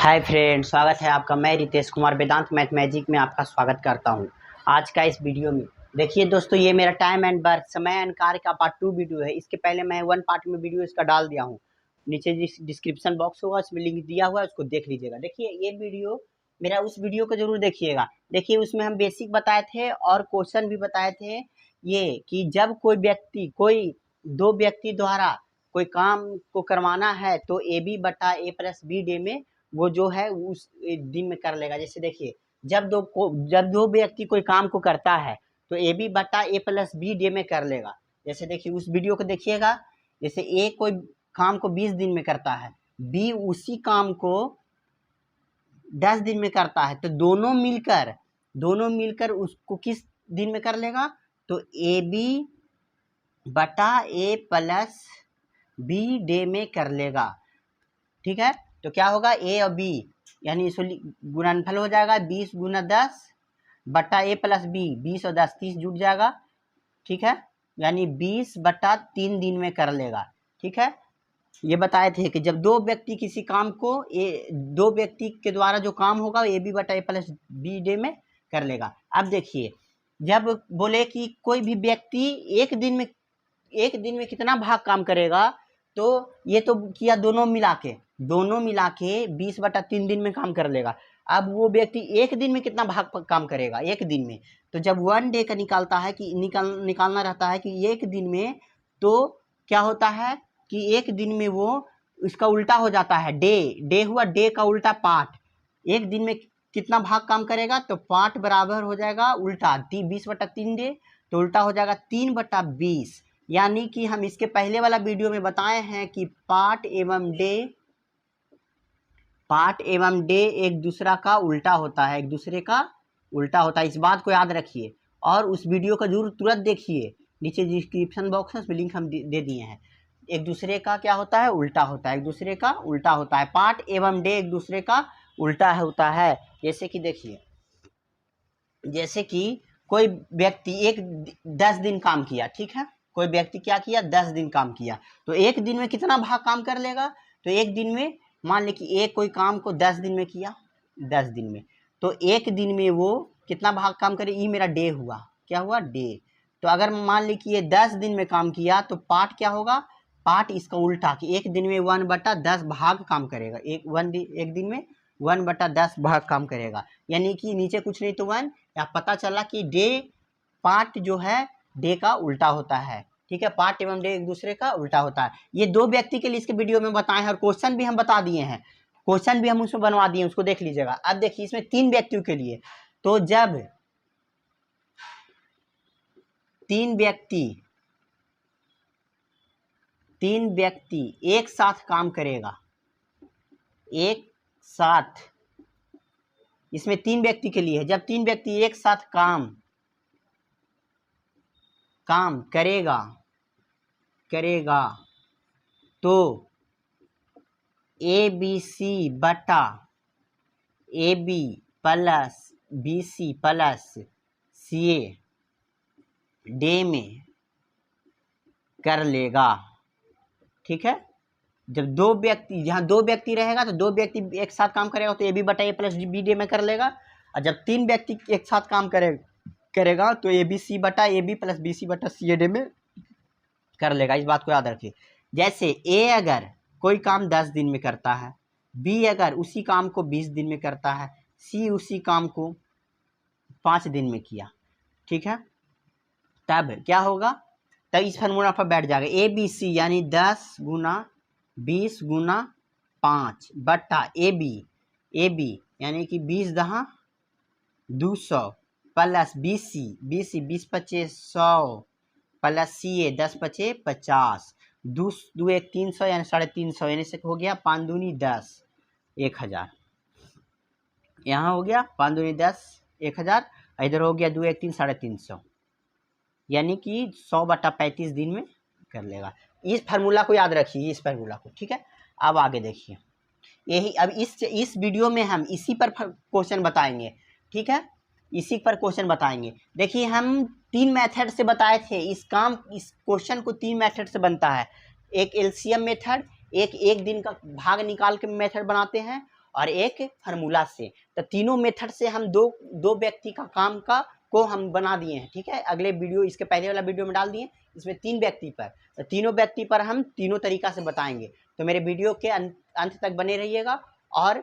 Hi friend, स्वागत है आपका। मैं रितेश कुमार वेदांत मैथ मैजिक में आपका स्वागत करता हूं। आज का इस वीडियो में देखिए दोस्तों, ये मेरा टाइम एंड बर्थ समय एंड कार्य का पार्ट 2 वीडियो है। इसके पहले मैं 1 पार्ट में वीडियो इसका डाल दिया हूं। नीचे डिस्क्रिप्शन बॉक्स होगा, उसमें लिंक दिया हुआ है, उसको देख लीजिएगा। देखिए ये वीडियो मेरा, उस वीडियो को जरूर देखिएगा। देखिए उसमें हम बेसिक बताए थे और क्वेश्चन भी बताए थे। ये कि जब कोई दो व्यक्ति द्वारा कोई काम को करवाना है तो ए बी बटा ए प्लस बी डे में वो जो है उस दिन में कर लेगा। जैसे देखिए, जब दो व्यक्ति कोई काम को करता है तो ए बी बटा ए प्लस बी डे में कर लेगा। जैसे देखिए उस वीडियो को देखिएगा। जैसे ए कोई काम को 20 दिन में करता है, बी उसी काम को 10 दिन में करता है, तो दोनों मिलकर उसको किस दिन में कर लेगा? तो ए बी बटा ए प्लस बी डे में कर लेगा। ठीक है, तो क्या होगा? ए और बी यानी इसको गुणनफल हो जाएगा 20 गुना 10 बटा ए प्लस बी, 20 और 10 30 जुट जाएगा। ठीक है, यानी 20 बटा 3 दिन में कर लेगा। ठीक है, ये बताए थे कि जब दो व्यक्ति किसी काम को दो व्यक्ति के द्वारा जो काम होगा ए बी बटा ए प्लस बी डे में कर लेगा। अब देखिए, जब बोले कि कोई भी व्यक्ति एक दिन में कितना भाग काम करेगा, तो ये तो किया दोनों मिला के 20 बटा 3 दिन में काम कर लेगा। अब वो व्यक्ति एक दिन में कितना भाग काम करेगा एक दिन में? तो जब 1 डे का निकालता है कि निकालना रहता है कि एक दिन में, तो क्या होता है कि एक दिन में वो इसका उल्टा हो जाता है। डे हुआ, डे का उल्टा पार्ट। एक दिन में कितना भाग काम करेगा? तो पार्ट बराबर हो जाएगा उल्टा 20 बटा 3 डे, तो उल्टा हो जाएगा 3 बटा 20। यानी कि हम इसके पहले वाला वीडियो में बताए हैं कि पार्ट एवं डे एक दूसरा का उल्टा होता है, इस बात को याद रखिए। और उस वीडियो का जरूर तुरंत देखिए, नीचे डिस्क्रिप्शन बॉक्स में लिंक हम दे दिए हैं। एक दूसरे का क्या होता है? उल्टा होता है, एक दूसरे का उल्टा होता है। पार्ट एवं डे एक दूसरे का उल्टा होता है। जैसे कि देखिए, जैसे कि कोई व्यक्ति 10 दिन काम किया। ठीक है, कोई व्यक्ति क्या किया? 10 दिन काम किया, तो एक दिन में कितना भाग काम कर लेगा? तो एक दिन में मान ले कि एक कोई काम को 10 दिन में किया, 10 दिन में, तो एक दिन में वो कितना भाग काम करे? ये मेरा डे हुआ, क्या हुआ? डे। तो अगर मान ली कि ये 10 दिन में काम किया, तो पार्ट क्या होगा? पार्ट इसका उल्टा कि एक दिन में 1 बटा 10 भाग काम करेगा। एक दिन में 1 बटा 10 भाग काम करेगा, यानी कि नीचे कुछ नहीं तो 1। या पता चला कि डे पार्ट जो है डे का उल्टा होता है। ठीक है, पार्ट एवं डे एक दूसरे का उल्टा होता है। ये दो व्यक्ति के लिए इसके वीडियो में बताए हैं और क्वेश्चन भी हम बता दिए हैं, क्वेश्चन भी हम उसमें बनवा दिए, उसको देख लीजिएगा। अब देखिए इसमें 3 व्यक्तियों के लिए, तो जब 3 व्यक्ति एक साथ काम करेगा, एक साथ, इसमें 3 व्यक्ति के लिए है। जब 3 व्यक्ति एक साथ काम करेगा तो ए बी सी बटा A B plus B C plus C A डे में कर लेगा। ठीक है, जब यहाँ दो व्यक्ति रहेगा तो 2 व्यक्ति एक साथ काम करेगा तो ए बी बटा ए प्लस बी डे में कर लेगा। और जब 3 व्यक्ति एक साथ काम करेगा तो ए बी सी बटा A B plus B C बटा सी ए डे में कर लेगा। इस बात को याद रखिए। जैसे ए अगर कोई काम 10 दिन में करता है, बी अगर उसी काम को 20 दिन में करता है, सी उसी काम को 5 दिन में किया। ठीक है, तब क्या होगा? तब इस फार्मूला पर बैठ जाएगा ए बी सी, यानी 10 गुना 20 गुना 5 बटा ए बी यानी कि 20 दहा 200 प्लस बी सी 20 पचे 100 प्लस सी ए 10 पचे 50, 2 1 300 यानी 350, यानी से हो गया 5 दूनी 10 1000। यहाँ हो गया 5 दूनी 10 1000, इधर हो गया 2 1 3 350, यानी कि 100 बटा 35 दिन में कर लेगा। इस फार्मूला को याद रखिए, इस फार्मूला को। ठीक है, अब आगे देखिए, यही अब इस वीडियो में हम इसी पर क्वेश्चन बताएंगे। ठीक है, इसी पर क्वेश्चन बताएंगे। देखिए हम 3 मेथड से बताए थे इस क्वेश्चन को 3 मेथड से बनता है। एक एलसीएम मेथड, एक दिन का भाग निकाल के मेथड बनाते हैं, और एक फार्मूला से। तो तीनों मेथड से हम दो व्यक्ति का काम को हम बना दिए हैं। ठीक है, अगले वीडियो, इसके पहले वाला वीडियो में डाल दिए, इसमें 3 व्यक्ति पर, तो तीनों व्यक्ति पर हम तीनों तरीका से बताएंगे। तो मेरे वीडियो के अंत तक बने रहिएगा और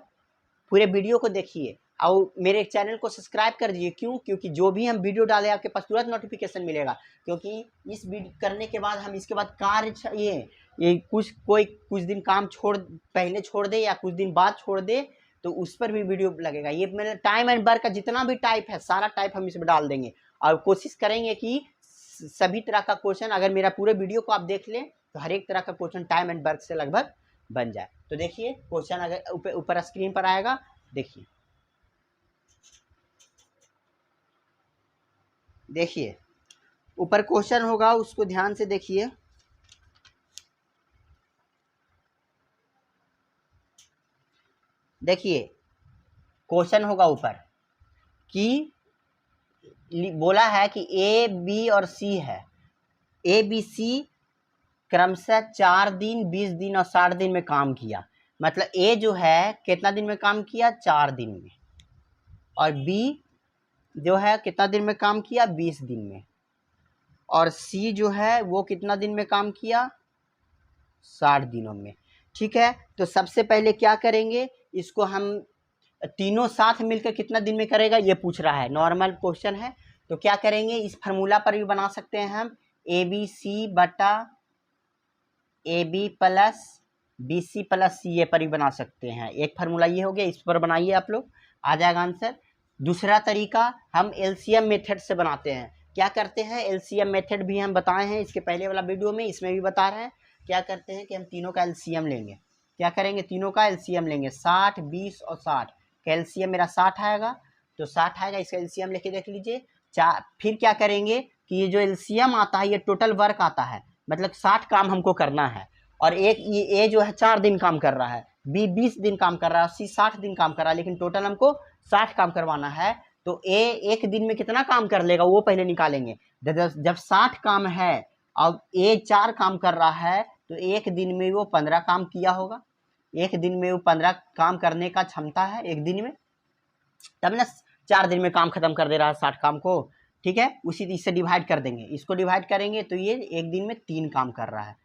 पूरे वीडियो को देखिए और मेरे चैनल को सब्सक्राइब कर दीजिए। क्यों? क्योंकि जो भी हम वीडियो डालें आपके पास तुरंत नोटिफिकेशन मिलेगा। क्योंकि इस वीडियो करने के बाद हम इसके बाद कार्य ये कुछ दिन काम पहले छोड़ दे या कुछ दिन बाद छोड़ दे तो उस पर भी वीडियो लगेगा। ये मेरा टाइम एंड वर्क का जितना भी टाइप है सारा टाइप हम इसमें डाल देंगे और कोशिश करेंगे कि सभी तरह का क्वेश्चन, अगर मेरा पूरे वीडियो को आप देख लें तो हर एक तरह का क्वेश्चन टाइम एंड वर्क से लगभग बन जाए। तो देखिए क्वेश्चन अगर ऊपर स्क्रीन पर आएगा, देखिए ऊपर क्वेश्चन होगा, उसको ध्यान से देखिए। देखिए क्वेश्चन होगा ऊपर कि बोला है कि ए बी और सी है, ए बी सी क्रमशः 4 दिन 20 दिन और 60 दिन में काम किया। मतलब ए जो है कितना दिन में काम किया? 4 दिन में, और बी जो है कितना दिन में काम किया? 20 दिन में, और सी जो है वो कितना दिन में काम किया? 60 दिनों में। ठीक है, तो सबसे पहले क्या करेंगे, इसको हम तीनों साथ मिलकर कितना दिन में करेगा ये पूछ रहा है, नॉर्मल क्वेश्चन है। तो क्या करेंगे, इस फार्मूला पर भी बना सकते हैं हम, ए बी सी बटा A B plus B C plus C, A पर भी बना सकते हैं। एक फार्मूला ये हो गया, इस पर बनाइए आप लोग, आ जाएगा आंसर। दूसरा तरीका हम एलसीएम मेथड से बनाते हैं। क्या करते हैं, एलसीएम मेथड भी हम बताए हैं इसके पहले वाला वीडियो में, इसमें भी बता रहे हैं। क्या करते हैं कि हम तीनों का एलसीएम लेंगे। क्या करेंगे, तीनों का एलसीएम लेंगे, 60 20 और 60 का एलसीएम मेरा 60 आएगा, तो 60 आएगा, इसका एलसीएम लेके देख लीजिए। फिर क्या करेंगे कि ये जो एलसीएम आता है ये टोटल वर्क आता है, मतलब 60 काम हमको करना है, और एक ये ए जो है 4 दिन काम कर रहा है, बी 20 दिन काम कर रहा है, सी 60 दिन काम कर रहा है, लेकिन टोटल हमको 60 काम करवाना है। तो ए एक दिन में कितना काम कर लेगा वो पहले निकालेंगे। जब 60 काम है और ए 4 काम कर रहा है तो एक दिन में वो 15 काम किया होगा। एक दिन में वो 15 काम करने का क्षमता है एक दिन में, तब ना 4 दिन में काम खत्म कर दे रहा है 60 काम को। ठीक है, उसी इससे डिवाइड कर देंगे, इसको डिवाइड करेंगे तो ये एक दिन में 3 काम कर रहा है।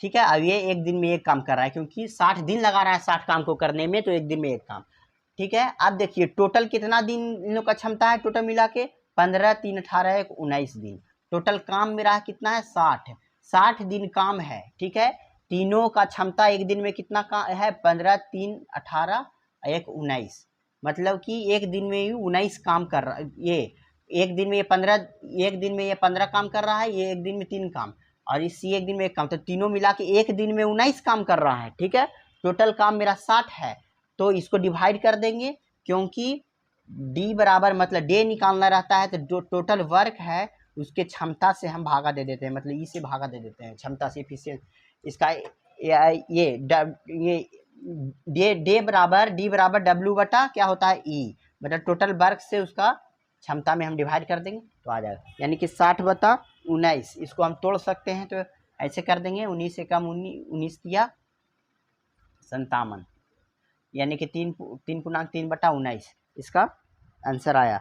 ठीक है, अब ये एक दिन में 1 काम कर रहा है, क्योंकि 60 दिन लगा रहा है 60 काम को करने में, तो एक दिन में 1 काम। ठीक है, अब देखिए टोटल कितना दिन इन लोग का क्षमता है, टोटल मिला के 15 3 18 1 19 दिन। टोटल काम मेरा कितना है? 60 दिन काम है। ठीक है, तीनों का क्षमता एक दिन में कितना का है? 15 3 18 1 19, मतलब कि एक दिन में ही 19 काम कर रहा है। ये एक दिन में ये 15 काम कर रहा है, ये एक दिन में 3 काम, और इसी एक दिन में 1 काम, तो तीनों मिला के एक दिन में 19 काम कर रहा है। ठीक है, टोटल काम मेरा 60 है, तो इसको डिवाइड कर देंगे, क्योंकि डी बराबर मतलब डे निकालना रहता है, तो जो टोटल वर्क है उसके क्षमता से हम भागा दे देते हैं, मतलब ई से भागा दे देते हैं, क्षमता से एफिशिएंट। इसका ये डे बराबर डी बराबर डब्ल्यू बटा क्या होता है? ई, मतलब टोटल वर्क से उसका क्षमता में हम डिवाइड कर देंगे तो आ जाएगा, यानी कि 60 बटा 19। इसको हम तोड़ सकते हैं तो ऐसे कर देंगे, 19 से कम 19 दिया 57, यानी कि 3 पूर्णांक 3 बटा 19 इसका आंसर आया।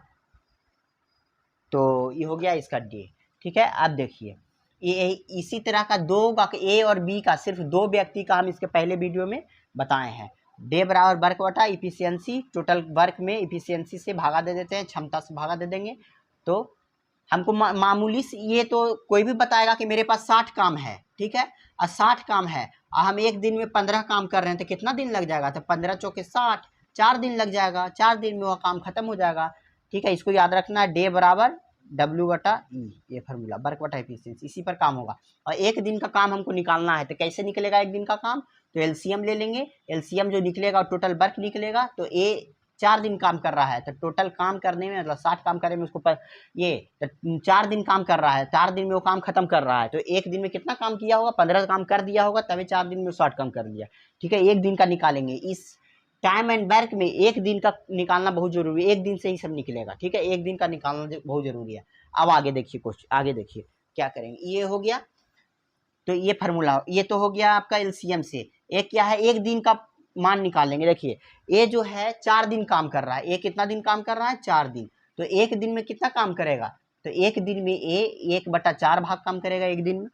तो ये हो गया इसका डे। ठीक है, अब देखिए ये इसी तरह का दो का ए और बी का, सिर्फ 2 व्यक्ति का हम इसके पहले वीडियो में बताए हैं। डे बराबर वर्क बटा इफिशियंसी, टोटल वर्क में इफिशियंसी से भागा दे देते हैं, क्षमता से भागा दे देंगे, तो हमको मामूली ये तो कोई भी बताएगा कि मेरे पास 60 काम है। ठीक है, और 60 काम है और हम एक दिन में 15 काम कर रहे हैं, तो कितना दिन लग जाएगा? तो 15 चौके 60, 4 दिन लग जाएगा, 4 दिन में वो काम खत्म हो जाएगा। ठीक है, इसको याद रखना है, डे बराबर डब्ल्यू बटा ई, ये फार्मूला, वर्क बटा एफिशिएंसी, इसी पर काम होगा। और एक दिन का काम हमको निकालना है, तो कैसे निकलेगा एक दिन का काम? तो एलसीएम ले लेंगे, एलसीएम जो निकलेगा टोटल वर्क निकलेगा, तो ए 4 दिन काम कर रहा है, तो टोटल काम करने में मतलब 60 काम करने में उसको ये तो 4 दिन काम कर रहा है, 4 दिन में वो काम खत्म कर रहा है, तो एक दिन में कितना काम किया होगा? 15 काम कर दिया होगा, तभी 4 दिन में 60 काम कर दिया। ठीक है, एक दिन का निकालेंगे। इस टाइम एंड वर्क में एक दिन का निकालना बहुत जरूरी है, एक दिन से ही सब निकलेगा। ठीक है, एक दिन का निकालना बहुत जरूरी है। अब आगे देखिए क्वेश्चन, आगे देखिए क्या करेंगे। ये हो गया, तो ये फार्मूला ये तो हो गया आपका एलसीएम से। एक क्या है, एक दिन का मान निकालेंगे। देखिए ए जो है 4 दिन काम कर रहा है, ए कितना दिन काम कर रहा है, 4 दिन। तो एक दिन में कितना काम करेगा, तो एक दिन में ए 1/4 भाग काम करेगा एक दिन में।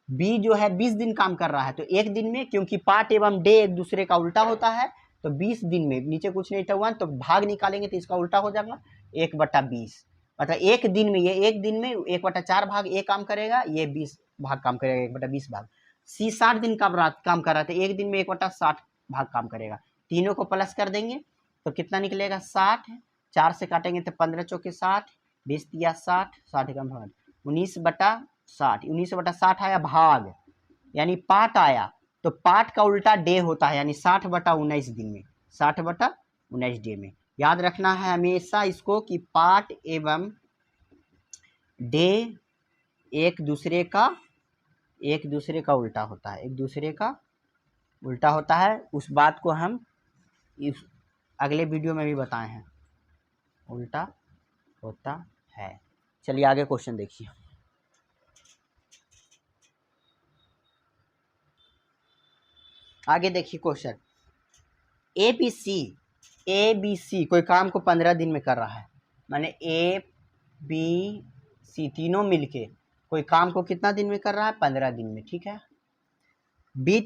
बी जो है 20 दिन काम कर रहा है, तो एक दिन में, क्योंकि पार्ट एवं डे एक दूसरे का उल्टा होता है, तो 20 दिन में, नीचे कुछ नहीं हुआ तो भाग निकालेंगे तो इसका उल्टा हो जाएगा 1/20। मतलब एक दिन में, ये एक दिन में 1/4 भाग ए काम करेगा, ये 20 भाग काम करेगा, 1/20 भाग। सी 60 दिन काम कर रहा था, एक दिन में 1/60 भाग काम करेगा। तीनों को प्लस कर देंगे तो कितना निकलेगा, 60। 4 से काटेंगे तो 15 चौके 60, 20 दिया 60, 60 का भाग 19/60, 19/60 आया भाग, यानी पार्ट आया। तो पार्ट का उल्टा डे होता है, यानी 60/19 दिन में, 60/19 डे में। याद रखना है हमेशा इसको कि पार्ट एवं डे एक दूसरे का उल्टा होता है, एक दूसरे का उल्टा होता है। उस बात को हम इस अगले वीडियो में भी बताए हैं, उल्टा होता है। चलिए आगे क्वेश्चन देखिए। आगे देखिए क्वेश्चन, ए बी सी कोई काम को 15 दिन में कर रहा है, माने ए बी सी तीनों मिलके कोई काम को कितना दिन में कर रहा है, 15 दिन में, ठीक है। बी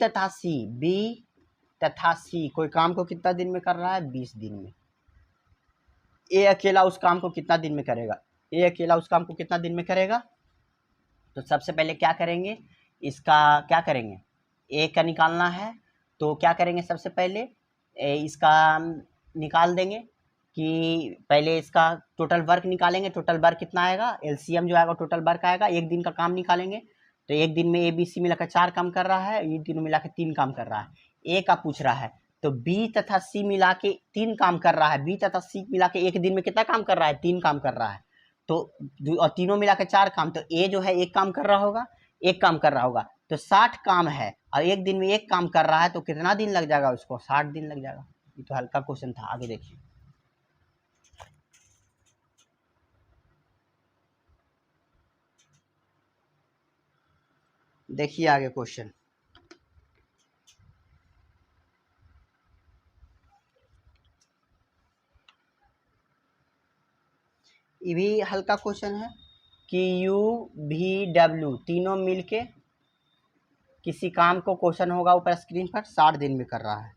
तथा सी कोई काम को कितना दिन में कर रहा है, 20 दिन में। ए अकेला उस काम को कितना दिन में करेगा, ए अकेला उस काम को कितना दिन में करेगा। तो सबसे पहले क्या करेंगे, इसका क्या करेंगे, ए का निकालना है, तो क्या करेंगे, सबसे पहले इसका निकाल देंगे कि पहले इसका टोटल वर्क निकालेंगे। टोटल वर्क कितना आएगा, एलसीएम जो आएगा टोटल वर्क आएगा। एक दिन का काम निकालेंगे, तो एक दिन में ए बी सी मिलाकर 4 काम कर रहा है, ये तीनों मिला के 3 काम कर रहा है। ए का पूछ रहा है, तो बी तथा सी मिला के 3 काम कर रहा है, बी तथा सी मिला के एक दिन में कितना काम कर रहा है, 3 काम कर रहा है। तो और तीनों मिला के 4 काम, तो ए जो है एक काम कर रहा होगा, एक काम कर रहा होगा। तो 60 काम है और एक दिन में एक काम कर रहा है, तो कितना दिन लग जाएगा उसको, 60 दिन लग जाएगा। ये तो हल्का क्वेश्चन था, आगे देखिए। देखिए आगे क्वेश्चन, ये भी हल्का क्वेश्चन है कि यू भी डब्ल्यू तीनों मिलके किसी काम को, क्वेश्चन होगा ऊपर स्क्रीन पर, 60 दिन में कर रहा है।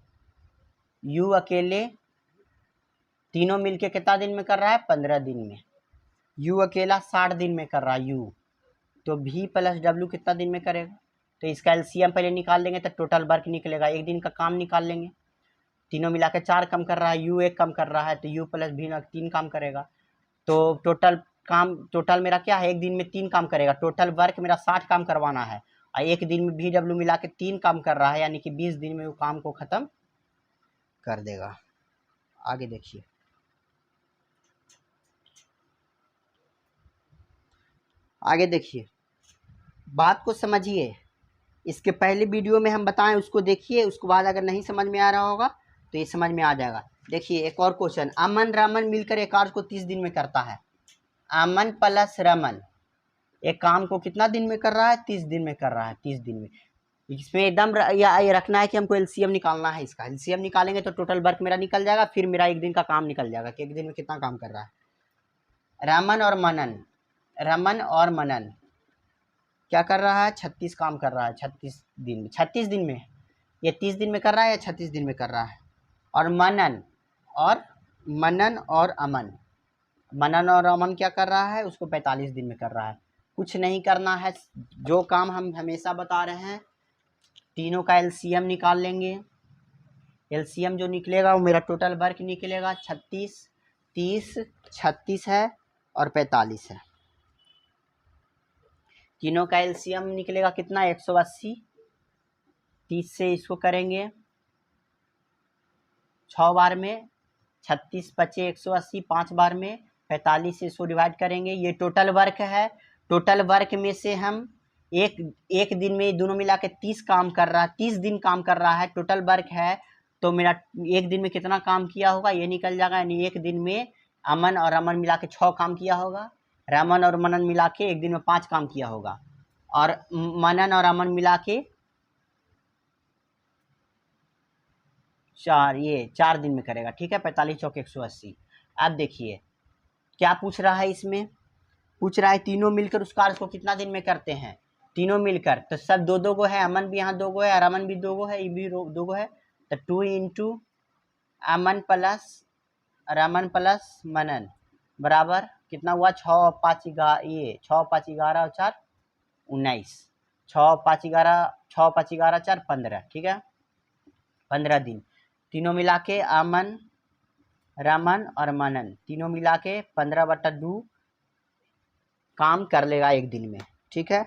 यू अकेले तीनों मिलके कितना दिन में कर रहा है, 15 दिन में। यू अकेला 60 दिन में कर रहा है यू, तो भी प्लस डब्ल्यू कितना दिन में करेगा। तो इसका एलसीएम पहले निकाल लेंगे तो टोटल वर्क निकलेगा, एक दिन का काम निकाल लेंगे। तीनों मिला के 4 काम कर रहा है, यू एक काम कर रहा है, तो यू प्लस भी 3 काम करेगा। तो टोटल मेरा क्या है, एक दिन में 3 काम करेगा। टोटल वर्क मेरा 60 काम करवाना है और एक दिन में भी डब्ल्यू मिला के 3 काम कर रहा है, यानी कि 20 दिन में वो काम को ख़त्म कर देगा। आगे देखिए, आगे देखिए, बात को समझिए। इसके पहले वीडियो में हम बताएं उसको देखिए, उसके बाद अगर नहीं समझ में आ रहा होगा तो ये समझ में आ जाएगा। देखिए एक और क्वेश्चन, अमन रमन मिलकर एक कार्य को 30 दिन में करता है। अमन प्लस रमन एक काम को कितना दिन में कर रहा है, 30 दिन में कर रहा है, 30 दिन में। इसमें एकदम ये रखना है कि हमको एलसीएम निकालना है। इसका एलसीएम निकालेंगे तो टोटल वर्क मेरा निकल जाएगा, फिर मेरा एक दिन का काम निकल जाएगा कि एक दिन में कितना काम कर रहा है। रमन और मनन क्या कर रहा है, 36 काम कर रहा है 36 दिन में। 36 दिन में, ये 30 दिन में कर रहा है या 36 दिन में कर रहा है। और मनन और अमन क्या कर रहा है, उसको 45 दिन में कर रहा है। कुछ नहीं करना है, जो काम हम हमेशा बता रहे हैं, तीनों का एलसीएम निकाल लेंगे। एलसीएम जो निकलेगा वो मेरा टोटल वर्क निकलेगा, 36, 30, 36 है और 45 है। तीनों का एलसीएम निकलेगा कितना, 180। 30 से इसको करेंगे 6 बार में, 36 बचे 180, 5 बार में, 45 से इसको डिवाइड करेंगे। ये टोटल वर्क है। टोटल वर्क में से हम एक दिन में दोनों मिला के 30 काम कर रहा है, 30 दिन काम कर रहा है, टोटल वर्क है। तो मेरा एक दिन में कितना काम किया होगा ये निकल जाएगा, यानी एक दिन में अमन और रमन मिला के 6 काम किया होगा, रमन और मनन मिला के एक दिन में 5 काम किया होगा, और मनन और अमन मिला के 4 दिन में करेगा, ठीक है। 45 चौक 180। अब देखिए क्या पूछ रहा है, इसमें पूछ रहा है तीनों मिलकर उस कार्य को कितना दिन में करते हैं, तीनों मिलकर। तो सब दो दो गो है, अमन भी यहाँ 2 गो है और अमन भी 2 गो है, ये भी 2 गो है। तो 2 इंटू अमन प्लस रमन प्लस मनन बराबर कितना हुआ, 6 5 11 और 4 19, 6 5 11 4 15, ठीक है। 15 दिन तीनों मिला के अमन रमन और मनन तीनों मिला के 15/2 काम कर लेगा एक दिन में, ठीक है।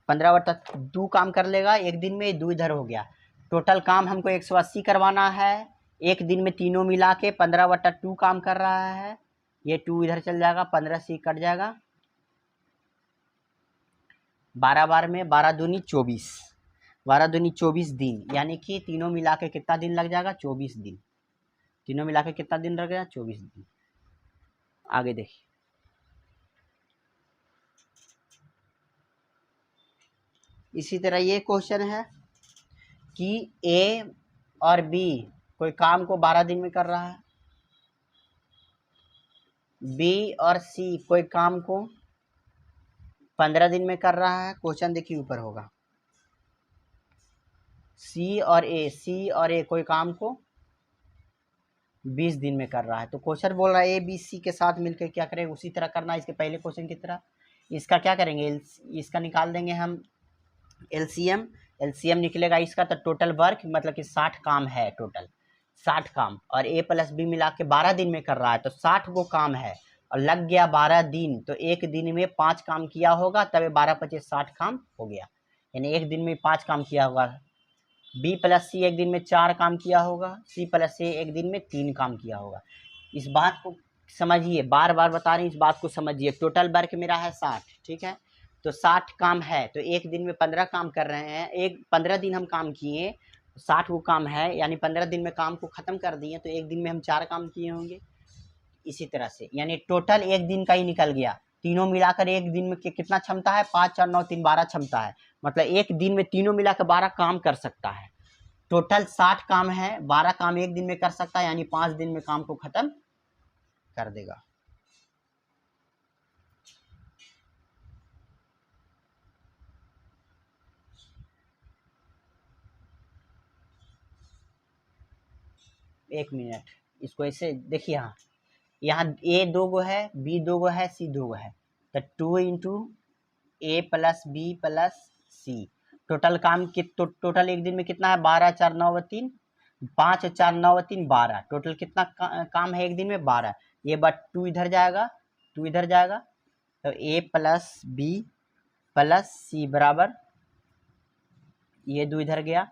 15/2 काम कर लेगा एक दिन में, 2 इधर हो गया। टोटल काम हमको 180 करवाना है एक दिन में, तीनों मिला के 15/2 काम कर रहा है। ये 2 इधर चल जाएगा, 15 से कट जाएगा, 12 बार में 12 दूनी 24, 12 दूनी 24 दिन, यानी कि तीनों मिला के कितना दिन लग जाएगा, 24 दिन। तीनों मिला के कितना दिन लग गया, 24 दिन। आगे देखिए, इसी तरह ये क्वेश्चन है कि ए और बी कोई काम को 12 दिन में कर रहा है, बी और सी कोई काम को 15 दिन में कर रहा है। क्वेश्चन देखिए ऊपर होगा, सी और ए कोई काम को 20 दिन में कर रहा है। तो क्वेश्चन बोल रहा है ए बी सी के साथ मिलकर क्या करेंगे, उसी तरह करना है इसके पहले क्वेश्चन की तरह। इसका क्या करेंगे, इसका निकाल देंगे हम एलसीएम निकलेगा इसका। तो टोटल वर्क मतलब कि 60 काम है, टोटल 60 काम, और ए प्लस बी मिला के 12 दिन में कर रहा है, तो 60 वो काम है और लग गया 12 दिन। तो एक दिन में 5 काम किया होगा, तब 12 25 60 काम हो गया, यानी एक दिन में 5 काम किया होगा। बी प्लस सी एक दिन में 4 काम किया होगा, सी प्लस ए एक दिन में 3 काम किया होगा। इस बात को समझिए, बार बार बता रहे हैं, इस बात को समझिए। टोटल वर्क मेरा है 60, ठीक है। तो 60 काम है, तो एक दिन में 15 काम कर रहे हैं, 15 दिन हम काम किए, 60 वो काम है, यानी 15 दिन में काम को ख़त्म कर दिए, तो एक दिन में हम 4 काम किए होंगे। इसी तरह से यानी टोटल एक दिन का ही निकल गया। तीनों मिलाकर एक दिन में कितना क्षमता है, 5 4 9 3 12 क्षमता है, मतलब एक दिन में तीनों मिलाकर 12 काम कर सकता है। टोटल 60 काम है, 12 काम एक दिन में कर सकता है, यानी 5 दिन में काम को ख़त्म कर देगा। एक मिनट, इसको ऐसे देखिए, यहाँ ए 2 गो है, बी 2 गो है, सी 2 गो है। तो 2 इंटू ए प्लस बी प्लस सी, टोटल काम टोटल एक दिन में कितना है, 12 4 9 3 5 4 9 3 12, टोटल कितना काम है एक दिन में, 12। ये बट 2 इधर जाएगा, 2 इधर जाएगा, तो ए प्लस बी प्लस सी बराबर ये 2 इधर गया,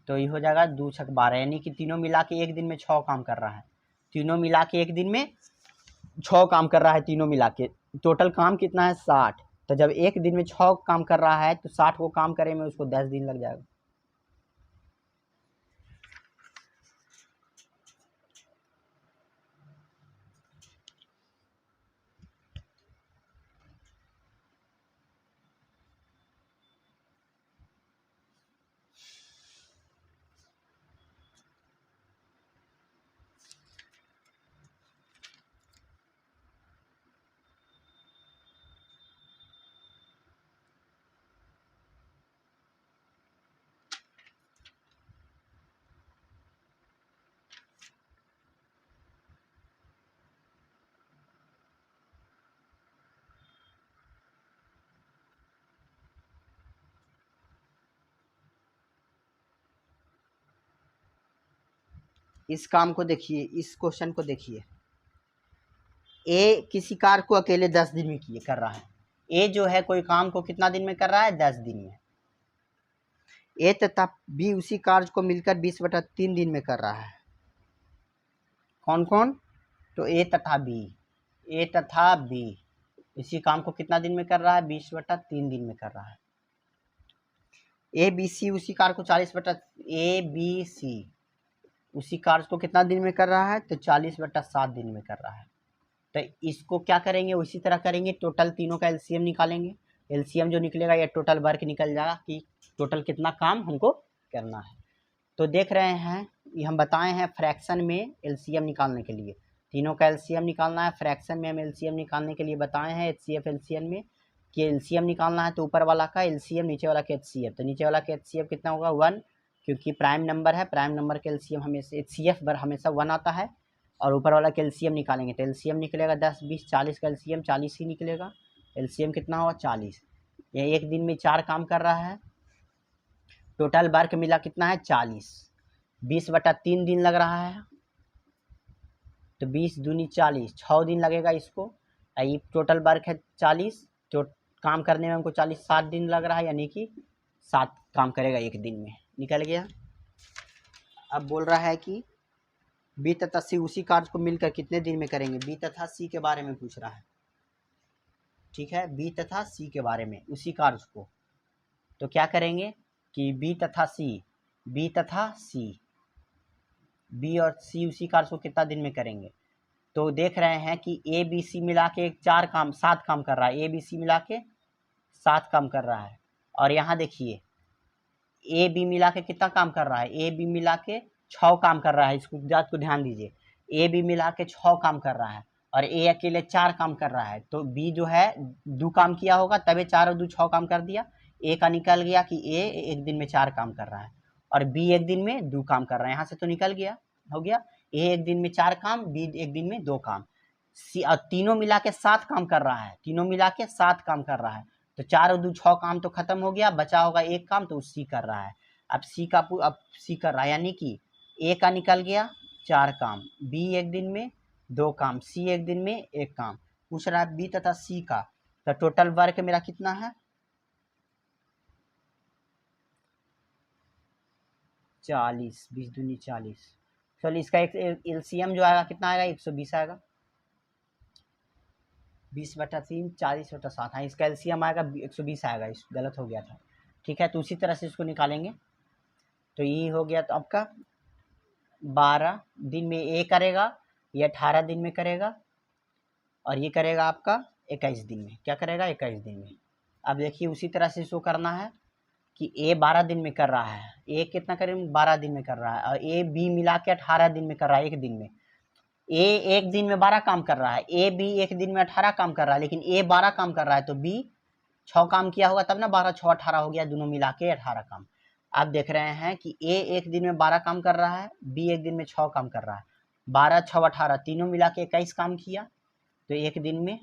तो ये हो जाएगा 2 6 12, यानी कि तीनों मिला के एक दिन में 6 काम कर रहा है। तीनों मिला के एक दिन में 6 काम कर रहा है, तीनों मिला के टोटल काम कितना है, 60। तो जब एक दिन में 6 काम कर रहा है, तो 60 को काम करे में उसको 10 दिन लग जाएगा। इस काम को देखिए, इस क्वेश्चन को देखिए, ए किसी कार्य को अकेले 10 दिन में किए कर रहा है। ए जो है कोई काम को कितना दिन में कर रहा है, 10 दिन में। ए तथा बी उसी कार्य को मिलकर 20/3 दिन में कर रहा है। कौन कौन, तो ए तथा बी इसी काम को कितना दिन में कर रहा है, 20/3 दिन में कर रहा है। ए बी सी उसी कार्य को 40/ए बी सी उसी कार्य को कितना दिन में कर रहा है, तो 40/7 दिन में कर रहा है। तो इसको क्या करेंगे, उसी तरह करेंगे, टोटल तीनों का एलसीएम निकालेंगे। एलसीएम जो निकलेगा या टोटल वर्क निकल जाएगा कि टोटल कितना काम हमको करना है। तो देख रहे हैं ये हम बताए हैं फ्रैक्शन में एलसीएम निकालने के लिए, तीनों का एलसीएम निकालना है। फ्रैक्शन में हम एलसीएम निकालने के लिए बताए हैं एचसीएफ एलसीएम में कि एलसीएम निकालना है तो ऊपर वाला का एलसीएम, नीचे वाला का एचसीएफ। तो नीचे वाला का एचसीएफ कितना होगा 1, क्योंकि प्राइम नंबर है, प्राइम नंबर का एलसीएम हमेशा एचसीएफ हमेशा 1 आता है। और ऊपर वाला का एलसीएम निकालेंगे तो एलसीएम निकलेगा 10 20 40 का एलसीएम 40 ही निकलेगा। एलसीएम कितना होगा 40। ये एक दिन में 4 काम कर रहा है। टोटल वर्क मिला कितना है 40, 20/3 दिन लग रहा है। तो 20 दूनी 40, 6 दिन लगेगा इसको। ये टोटल वर्क है 40, तो काम करने में हमको 40 7 दिन लग रहा है, यानी कि 7 काम करेगा एक दिन में। निकल गया। अब बोल रहा है कि बी तथा सी उसी कार्य को मिलकर कितने दिन में करेंगे। बी तथा सी के बारे में पूछ रहा है, ठीक है, बी तथा सी के बारे में उसी कार्य को। तो क्या करेंगे कि बी तथा सी, बी और सी उसी कार्य को कितना दिन में करेंगे। तो देख रहे हैं कि ए बी सी मिला के 7 काम कर रहा है। ए बी सी मिला के 7 काम कर रहा है। और यहाँ देखिए ए बी मिला के कितना काम कर रहा है। ए बी मिला के 6 काम कर रहा है। इसको बात को ध्यान दीजिए, ए बी मिला के 6 काम कर रहा है और ए अकेले 4 काम कर रहा है। तो बी जो है 2 काम किया होगा, तभी 4 और 2 6 काम कर दिया। ए का निकल गया कि ए एक दिन में 4 काम कर रहा है और बी एक दिन में 2 काम कर रहा है। यहाँ से तो निकल गया, हो गया। ए एक दिन में 4 काम, बी एक दिन में 2 काम। सी और तीनों मिला के 7 काम कर रहा है, तीनों मिला के 7 काम कर रहा है। तो 4 और 2 6 काम तो खत्म हो गया, बचा होगा 1 काम, तो सी कर रहा है। अब सी कर रहा है, यानी कि ए का निकल गया 4 काम, बी एक दिन में 2 काम, सी एक दिन में 1 काम। पूछ रहा है बी तथा सी का। तो टोटल वर्क मेरा कितना है 40, 20 दूनी 40। चलिए इसका एक एलसीएम जो आएगा कितना आएगा 120 आएगा। 20/3 40/7। हाँ, इसका एलसीएम आएगा 120 आएगा। इस गलत हो गया था, ठीक है। तो उसी तरह से इसको निकालेंगे। तो ये हो गया। तो आपका 12 दिन में ए करेगा, ये 18 दिन में करेगा और ये करेगा आपका 21 दिन में। क्या करेगा 21 दिन में। अब देखिए उसी तरह से इसको करना है कि ए 12 दिन में कर रहा है, ए कितना करें 12 दिन में कर रहा है, और ए बी मिला के 18 दिन में कर रहा है। एक दिन में ए एक दिन में 12 काम कर रहा है, ए बी एक दिन में 18 काम कर रहा है, लेकिन ए 12 काम कर रहा है तो बी 6 काम किया होगा, तब ना 12 6 18 हो गया, दोनों मिला के 18 काम। आप देख रहे हैं कि ए एक दिन में 12 काम कर रहा है, बी एक दिन में 6 काम कर रहा है। 12 6 18 तीनों मिला के 21 काम किया, तो एक दिन में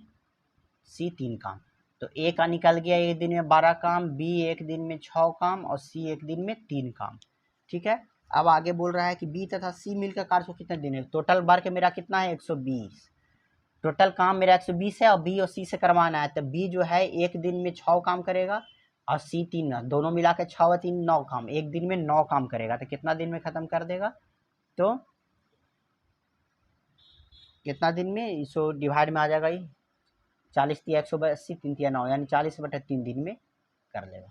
सी 3 काम। तो ए का निकल गया एक दिन में 12 काम, बी एक दिन में 6 काम और सी एक दिन में 3 काम, ठीक है। अब आगे बोल रहा है कि बी तथा सी मिलकर कार्य को कितने दिन है। टोटल वर्क मेरा कितना है 120। टोटल काम मेरा 120 है और बी और सी से करवाना है। तो बी जो है एक दिन में 6 काम करेगा और सी 3, दोनों मिला के 6 और 3 9 काम, एक दिन में 9 काम करेगा। तो कितना दिन में खत्म कर देगा। तो कितना दिन में इसको डिवाइड में आ जाएगा। ये 40 × 180 3 × 9, यानी 40/3 दिन में कर लेगा।